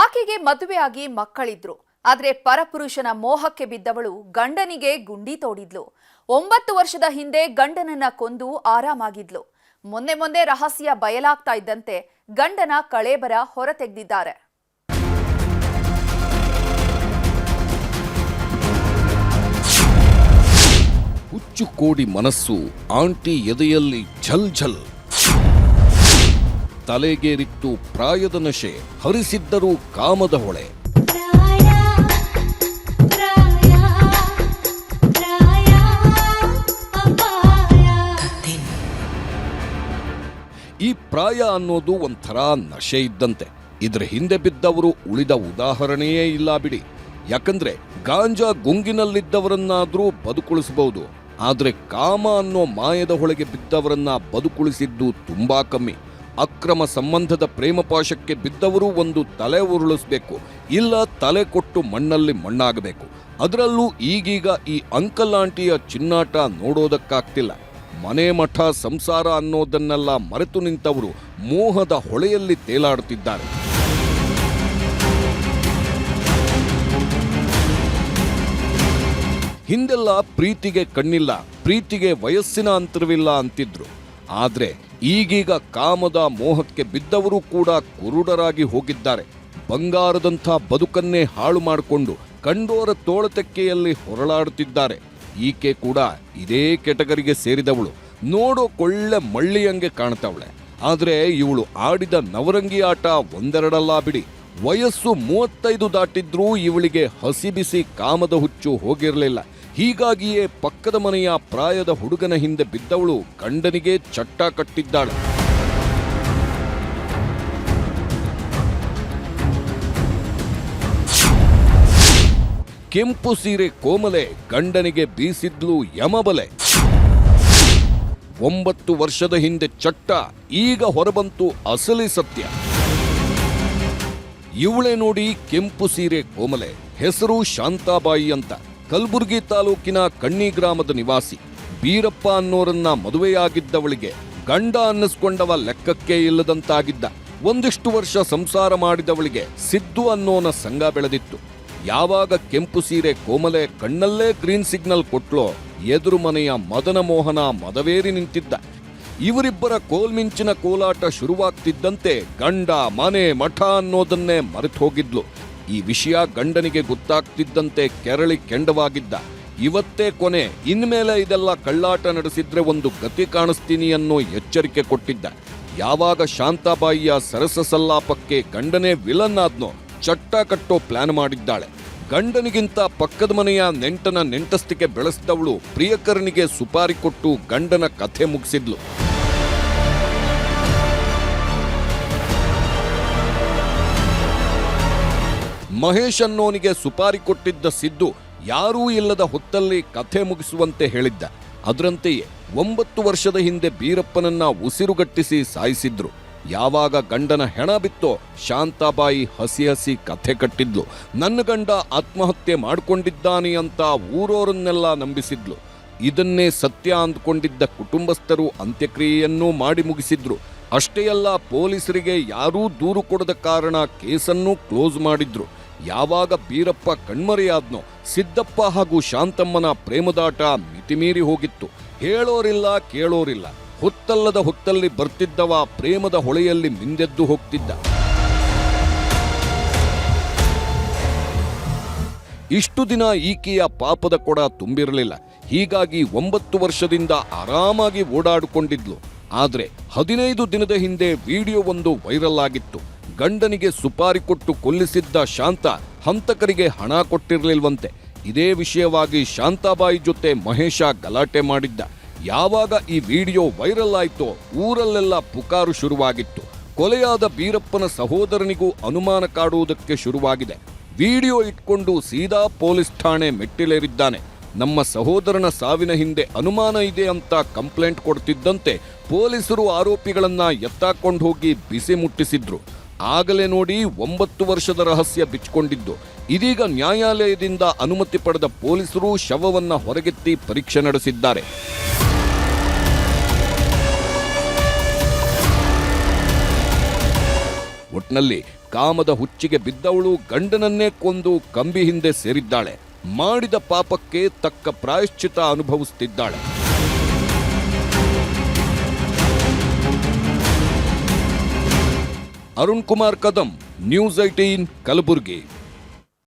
ಆಕೆಗೆ ಮದುವೆಯಾಗಿ ಮಕ್ಕಳಿದ್ರು. ಆದ್ರೆ ಪರಪುರುಷನ ಮೋಹಕ್ಕೆ ಬಿದ್ದವಳು ಗಂಡನಿಗೆ ಗುಂಡಿ ತೋಡಿದ್ಲು. 9 ವರ್ಷದ ಹಿಂದೆ ಗಂಡನನ್ನ ಕೊಂದು ಆರಾಮಾಗಿದ್ಲು. ಮೊನ್ನೆ ರಹಸ್ಯ ಬಯಲಾಗ್ತಾ ಇದ್ದಂತೆ ಗಂಡನ ಕಳೇಬರ ಹೊರತೆಗೆದಿದ್ದಾರೆ. ಹುಚ್ಚು ಕೋಡಿ ಮನಸ್ಸು ಆಂಟಿ ಎದೆಯಲ್ಲಿ ಝಲ್ ಝಲ್. ತಲೆಗೇರಿತ್ತು ಪ್ರಾಯದ ನಶೆ, ಹರಿಸಿದ್ದರೂ ಕಾಮದ ಹೊಳೆ. ಈ ಪ್ರಾಯ ಅನ್ನೋದು ಒಂಥರ ನಶೆ ಇದ್ದಂತೆ. ಇದರ ಹಿಂದೆ ಬಿದ್ದವರು ಉಳಿದ ಉದಾಹರಣೆಯೇ ಇಲ್ಲ ಬಿಡಿ. ಯಾಕಂದ್ರೆ ಗಾಂಜಾ ಗುಂಗಿನಲ್ಲಿದ್ದವರನ್ನಾದ್ರೂ ಬದುಕುಳಿಸಬಹುದು, ಆದ್ರೆ ಕಾಮ ಅನ್ನೋ ಮಾಯದ ಹೊಳೆಗೆ ಬಿದ್ದವರನ್ನ ಬದುಕುಳಿಸಿದ್ದು ತುಂಬಾ ಕಮ್ಮಿ. ಅಕ್ರಮ ಸಂಬಂಧದ ಪ್ರೇಮಪಾಶಕ್ಕೆ ಬಿದ್ದವರು ಒಂದು ತಲೆ ಉರುಳಿಸ್ಬೇಕು, ಇಲ್ಲ ತಲೆ ಕೊಟ್ಟು ಮಣ್ಣಲ್ಲಿ ಮಣ್ಣಾಗಬೇಕು. ಅದರಲ್ಲೂ ಈಗೀಗ ಈ ಅಂಕಲ್ ಆಂಟಿಯ ಚಿನ್ನಾಟ ನೋಡೋದಕ್ಕಾಗ್ತಿಲ್ಲ. ಮನೆ ಮಠ ಸಂಸಾರ ಅನ್ನೋದನ್ನೆಲ್ಲ ಮರೆತು ನಿಂತವರು ಮೋಹದ ಹೊಳೆಯಲ್ಲಿ ತೇಲಾಡುತ್ತಿದ್ದಾರೆ. ಹಿಂದೆಲ್ಲ ಪ್ರೀತಿಗೆ ಕಣ್ಣಿಲ್ಲ, ಪ್ರೀತಿಗೆ ವಯಸ್ಸಿನ ಅಂತರವಿಲ್ಲ ಅಂತಿದ್ರು. ಆದ್ರೆ ಈಗೀಗ ಕಾಮದ ಮೋಹಕ್ಕೆ ಬಿದ್ದವರು ಕೂಡ ಕುರುಡರಾಗಿ ಹೋಗಿದ್ದಾರೆ. ಬಂಗಾರದಂಥ ಬದುಕನ್ನೇ ಹಾಳು ಮಾಡಿಕೊಂಡು ಕಂಡೋರ ತೋಳತೆಕ್ಕೆಯಲ್ಲಿ ಹೊರಳಾಡುತ್ತಿದ್ದಾರೆ. ಈಕೆ ಕೂಡ ಇದೇ ಕೆಟಗರಿಗೆ ಸೇರಿದವಳು. ನೋಡೋಕೊಳ್ಳೆ ಮಳ್ಳಿಯಂಗೆ ಕಾಣ್ತವಳೆ. ಆದ್ರೆ ಇವಳು ಆಡಿದ ನವರಂಗಿ ಆಟ ಒಂದೆರಡಲ್ಲ ಬಿಡಿ. ವಯಸ್ಸು 35 ದಾಟಿದ್ರೂ ಇವಳಿಗೆ ಹಸಿಬಿಸಿ ಕಾಮದ ಹುಚ್ಚು ಹೋಗಿರಲಿಲ್ಲ. ಹೀಗಾಗಿಯೇ ಪಕ್ಕದ ಮನೆಯ ಪ್ರಾಯದ ಹುಡುಗನ ಹಿಂದೆ ಬಿದ್ದವಳು ಗಂಡನಿಗೆ ಚಟ್ಟ ಕಟ್ಟಿದ್ದಾಳೆ. ಕೆಂಪು ಸೀರೆ ಕೋಮಲೆ ಗಂಡನಿಗೆ ಬೀಸಿದ್ಲು ಯಮಬಲೆ. 9 ವರ್ಷದ ಹಿಂದೆ ಚಟ್ಟ, ಈಗ ಹೊರಬಂತು ಅಸಲಿ ಸತ್ಯ. ಇವಳೇ ನೋಡಿ ಕೆಂಪು ಸೀರೆ ಕೋಮಲೆ. ಹೆಸರು ಶಾಂತಾಬಾಯಿ ಅಂತ. ಕಲಬುರಗಿ ತಾಲೂಕಿನ ಕಣ್ಣಿ ಗ್ರಾಮದ ನಿವಾಸಿ. ಬೀರಪ್ಪ ಅನ್ನೋರನ್ನ ಮದುವೆಯಾಗಿದ್ದವಳಿಗೆ ಗಂಡ ಅನ್ನಿಸ್ಕೊಂಡವ ಲೆಕ್ಕಕ್ಕೆ ಇಲ್ಲದಂತಾಗಿದ್ದ. ಒಂದಿಷ್ಟು ವರ್ಷ ಸಂಸಾರ ಮಾಡಿದವಳಿಗೆ ಸಿದ್ದು ಅನ್ನೋನ ಸಂಗ ಬೆಳೆದಿತ್ತು. ಯಾವಾಗ ಕೆಂಪು ಸೀರೆ ಕೋಮಲೆ ಕಣ್ಣಲ್ಲೇ ಗ್ರೀನ್ ಸಿಗ್ನಲ್ ಕೊಟ್ಲೋ, ಎದುರು ಮನೆಯ ಮದನ ಮೋಹನ ಮದವೇರಿ ನಿಂತಿದ್ದ. ಇವರಿಬ್ಬರ ಕೋಲ್ಮಿಂಚಿನ ಕೋಲಾಟ ಶುರುವಾಗ್ತಿದ್ದಂತೆ ಗಂಡ ಮನೆ ಮಠ ಅನ್ನೋದನ್ನೇ ಮರೆತು ಹೋಗಿದ್ಲು. ಈ ವಿಷಯ ಗಂಡನಿಗೆ ಗೊತ್ತಾಗ್ತಿದ್ದಂತೆ ಕೆರಳಿ ಕೆಂಡವಾಗಿದ್ದ. ಇವತ್ತೇ ಕೊನೆ, ಇನ್ಮೇಲೆ ಇದೆಲ್ಲ ಕಳ್ಳಾಟ ನಡೆಸಿದ್ರೆ ಒಂದು ಗತಿ ಕಾಣಿಸ್ತೀನಿ ಅನ್ನೋ ಎಚ್ಚರಿಕೆ ಕೊಟ್ಟಿದ್ದ. ಯಾವಾಗ ಶಾಂತಾಬಾಯಿಯ ಸರಸ ಸಲ್ಲಾಪಕ್ಕೆ ಗಂಡನೇ ವಿಲನ್ ಆದ್ನೋ, ಚಟ್ಟ ಕಟ್ಟೋ ಪ್ಲಾನ್ ಮಾಡಿದ್ದಾಳೆ. ಗಂಡನಿಗಿಂತ ಪಕ್ಕದ ಮನೆಯ ನೆಂಟನ ನೆಂಟಸ್ತಿಕೆ ಬೆಳೆಸಿದವಳು ಪ್ರಿಯಕರನಿಗೆ ಸುಪಾರಿ ಕೊಟ್ಟು ಗಂಡನ ಕಥೆ ಮುಗಿಸಿದ್ಲು. ಮಹೇಶ್ ಅನ್ನೋನಿಗೆ ಸುಪಾರಿ ಕೊಟ್ಟಿದ್ದ ಸಿದ್ದು ಯಾರೂ ಇಲ್ಲದ ಹೊತ್ತಲ್ಲಿ ಕಥೆ ಮುಗಿಸುವಂತೆ ಹೇಳಿದ್ದ. ಅದರಂತೆಯೇ 9 ವರ್ಷದ ಹಿಂದೆ ಬೀರಪ್ಪನನ್ನ ಉಸಿರುಗಟ್ಟಿಸಿ ಸಾಯಿಸಿದ್ರು. ಯಾವಾಗ ಗಂಡನ ಹೆಣ ಬಿತ್ತೋ, ಶಾಂತಾಬಾಯಿ ಹಸಿ ಹಸಿ ಕಥೆ ಕಟ್ಟಿದ್ಲು. ನನ್ನ ಗಂಡ ಆತ್ಮಹತ್ಯೆ ಮಾಡಿಕೊಂಡಿದ್ದಾನೆ ಅಂತ ಊರೋರನ್ನೆಲ್ಲ ನಂಬಿಸಿದ್ಲು. ಇದನ್ನೇ ಸತ್ಯ ಅಂದ್ಕೊಂಡಿದ್ದ ಕುಟುಂಬಸ್ಥರು ಅಂತ್ಯಕ್ರಿಯೆಯನ್ನೂ ಮಾಡಿ ಮುಗಿಸಿದ್ರು. ಅಷ್ಟೇ ಅಲ್ಲ, ಪೊಲೀಸರಿಗೆ ಯಾರೂ ದೂರು ಕೊಡದ ಕಾರಣ ಕೇಸನ್ನೂ ಕ್ಲೋಸ್ ಮಾಡಿದ್ರು. ಯಾವಾಗ ಬೀರಪ್ಪ ಕಣ್ಮರೆಯಾದ್ನೋ, ಸಿದ್ದಪ್ಪ ಹಾಗೂ ಶಾಂತಮ್ಮನ ಪ್ರೇಮದಾಟ ಮಿತಿಮೀರಿ ಹೋಗಿತ್ತು. ಹೇಳೋರಿಲ್ಲ ಕೇಳೋರಿಲ್ಲ. ಹೊತ್ತಲ್ಲದ ಹೊತ್ತಲ್ಲಿ ಬರ್ತಿದ್ದವ ಪ್ರೇಮದ ಹೊಳೆಯಲ್ಲಿ ಮಿಂದೆದ್ದು ಹೋಗ್ತಿದ್ದ. ಇಷ್ಟು ದಿನ ಈಕೆಯ ಪಾಪದ ಕೊಡ ತುಂಬಿರಲಿಲ್ಲ. ಹೀಗಾಗಿ 9 ವರ್ಷದಿಂದ ಆರಾಮಾಗಿ ಓಡಾಡಿಕೊಂಡಿದ್ಲು. ಆದ್ರೆ 15 ದಿನದ ಹಿಂದೆ ವಿಡಿಯೋ ಒಂದು ವೈರಲ್ ಆಗಿತ್ತು. ಗಂಡನಿಗೆ ಸುಪಾರಿ ಕೊಟ್ಟು ಕೊಲ್ಲಿಸಿದ್ದ ಶಾಂತ ಹಂತಕರಿಗೆ ಹಣ ಕೊಟ್ಟಿರಲಿಲ್ವಂತೆ. ಇದೇ ವಿಷಯವಾಗಿ ಶಾಂತಾಬಾಯಿ ಜೊತೆ ಮಹೇಶ ಗಲಾಟೆ ಮಾಡಿದ್ದ. ಯಾವಾಗ ಈ ವಿಡಿಯೋ ವೈರಲ್ ಆಯ್ತೋ, ಊರಲ್ಲೆಲ್ಲ ಪುಕಾರು ಶುರುವಾಗಿತ್ತು. ಕೊಲೆಯಾದ ಬೀರಪ್ಪನ ಸಹೋದರನಿಗೂ ಅನುಮಾನ ಕಾಡುವುದಕ್ಕೆ ಶುರುವಾಗಿದೆ. ವಿಡಿಯೋ ಇಟ್ಕೊಂಡು ಸೀದಾ ಪೊಲೀಸ್ ಠಾಣೆ ಮೆಟ್ಟಿಲೇರಿದ್ದಾನೆ. ನಮ್ಮ ಸಹೋದರನ ಸಾವಿನ ಹಿಂದೆ ಅನುಮಾನ ಇದೆ ಅಂತ ಕಂಪ್ಲೇಂಟ್ ಕೊಡ್ತಿದ್ದಂತೆ ಪೊಲೀಸರು ಆರೋಪಿಗಳನ್ನ ಎತ್ತಾಕೊಂಡು ಹೋಗಿ ಬಿಸಿ ಮುಟ್ಟಿಸಿದ್ರು. ಆಗಲೇ ನೋಡಿ 9 ವರ್ಷದ ರಹಸ್ಯ ಬಿಚ್ಚಿಕೊಂಡಿದ್ದು. ಇದೀಗ ನ್ಯಾಯಾಲಯದಿಂದ ಅನುಮತಿ ಪಡೆದ ಪೊಲೀಸರು ಶವವನ್ನ ಹೊರಗೆತ್ತಿ ಪರೀಕ್ಷೆ ನಡೆಸಿದ್ದಾರೆ. ಒಟ್ನಲ್ಲಿ ಕಾಮದ ಹುಚ್ಚಿಗೆ ಬಿದ್ದವಳು ಗಂಡನನ್ನೇ ಕೊಂದು ಕಂಬಿ ಹಿಂದೆ ಸೇರಿದ್ದಾಳೆ. ಮಾಡಿದ ಪಾಪಕ್ಕೆ ತಕ್ಕ ಪ್ರಾಯಶ್ಚಿತ ಅನುಭವಿಸುತ್ತಿದ್ದಾಳೆ. ಅರುಣ್ ಕುಮಾರ್ ಕದಂ, ನ್ಯೂಸ್ 18 ಕಲಬುರಗಿ.